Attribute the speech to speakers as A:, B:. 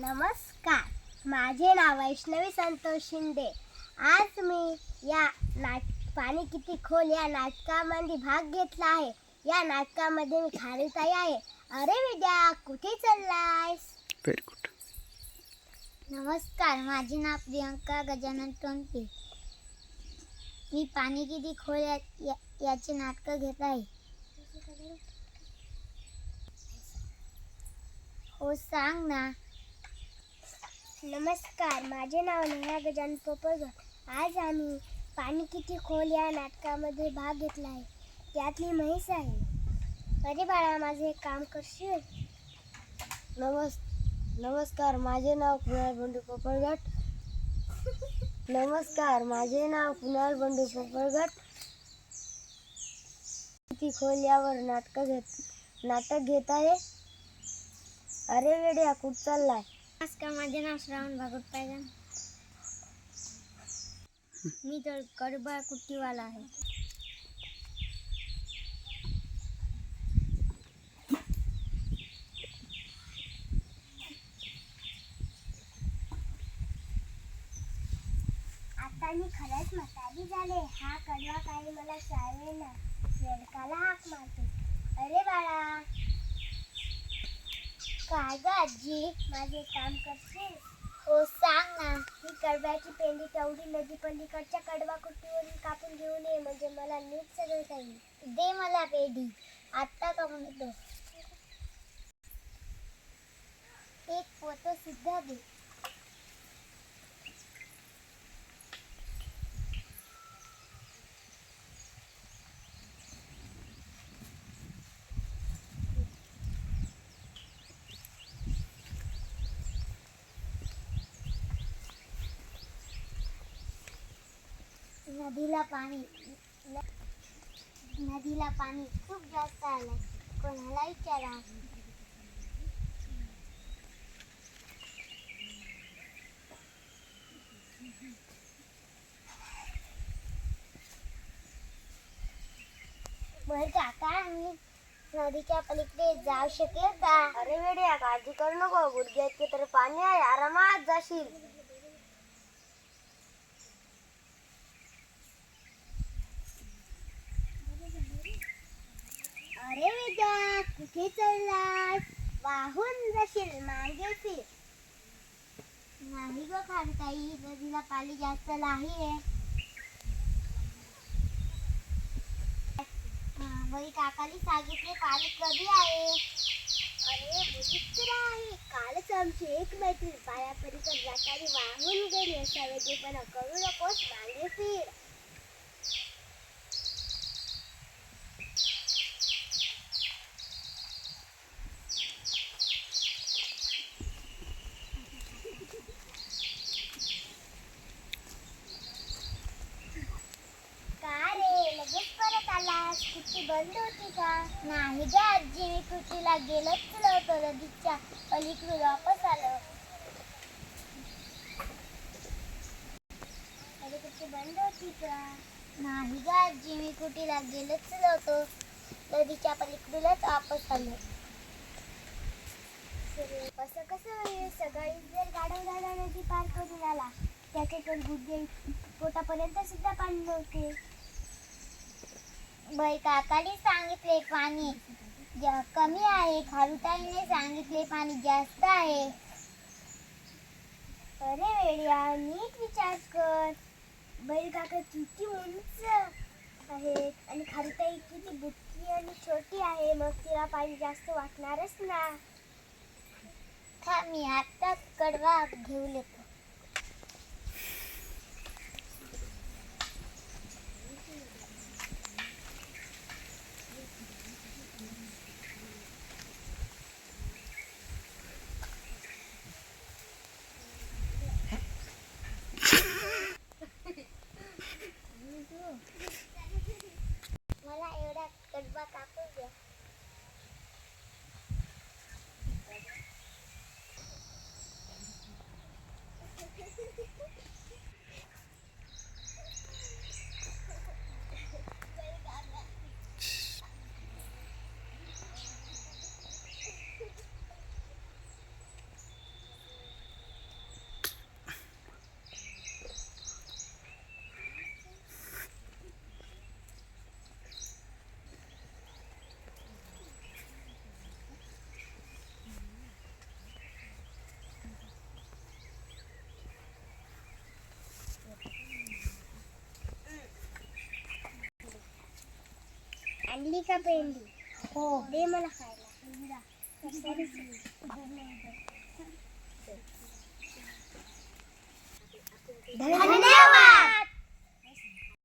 A: नमस्कार, माझे नाव वैष्णवी संतोष शिंदे. आज मी या पाणी किती खोल या नाटकामध्ये भाग घेतला आहे. या नाटकामध्ये मी खारुताई आहे. अरे विद्या, कुठे चाललायस?
B: Very good.
A: नमस्कार, माझे नाव प्रियंका गजानन टोनपे. मी पाणी किती खोल याचे नाटक घेत आहे. हो, सांग ना. नमस्कार, माझे नाव नेहा गजानन पोपळकर. आज आम्ही पाणी किती खोल या नाटकामध्ये भाग घेतला आहे. त्यातली म्हैस आहे. अरे बाळा, माझे काम करशील?
C: नमस्कार, माझे नाव कुणाल बंडू पोपळगट. नमस्कार, माझे नाव कुणाल बंडू पोपळगट. किती खोल यावर नाटक घेत आहे. अरे वेड्या, कुठं चाललाय?
A: नमस्कार, माझे नाव श्रावण भागवत पायगन. मी तर कडबा कुट्टीवाला आहे. आता मी खरंच म्हातारी झाले. हा कडवा काही मला चालेना. वेडकाला हाक मारते. अरे बाळा, काय ग आजी, माझे काम करशील? हो, सांग ना. ही कडव्याची पेंडी तेवढी नदी पलीकडच्या कडवा कुट्टीवरून कापून घेऊन ये, म्हणजे मला नीट सगळं काही. दे मला पेंडी, आत्ता कापून येतो. एक फोटो सुद्धा दे. नदीला पाणी खूप जास्त आलंय. कोणाला विचारा. बर काका, आम्ही नदीच्या पलीकडे जाऊ शकेल का?
C: अरे वेड्या, काळजी करू नको. गुडघ्या इतके तर पाणी आहे. आरामात जाशील.
A: अरे विद्या, कुठे चाललास? वाहून जाशील, मागे फिर. नाही ग खारुताई, नदीला पाणी जास्त नाहीये. बाई, काकाने सांगितले पाणी कमी आहे. अरे बुद्धीच आहे. कालच आमची एक मैत्रीण पायापलीकडे जाताना वाहून गेली. असा वेगळेपणा करू नकोस, मागे फिर. कुट्टी बंद होती का? नाही ग आजी, मी कुट्टीला गेलोच नव्हतो. नदीच्या पलीकडून वापस आलो. अरे, कुट्टी बंद होती का? नाही ग आजी, मी कुट्टीला गेलोच नव्हतो. नदीच्या पलीकडूनच वापस आलो. असं कसं होईल? सकाळी जर गाढव नदी पार करून आला, त्याच्याकडे गुडघे पोटापर्यंत सुद्धा पाणी नव्हते. बाई, काकाने सांगितले पाणी कमी आहे. खारुताईने सांगितले पाणी जास्त आहे. अरे वेड्या, नीट विचार कर. बैल काका किती उंच आहेत आणि खारुताई किती बुटकी आणि छोटी आहे. मग तिला पाणी जास्त वाटणारच ना. मी आत्ताच कडवा घेऊन येतो. मला एवढा कडवा कापून द्या. आणली का पेंडी?
C: हो.
A: दे मला खायला. धन्यवाद.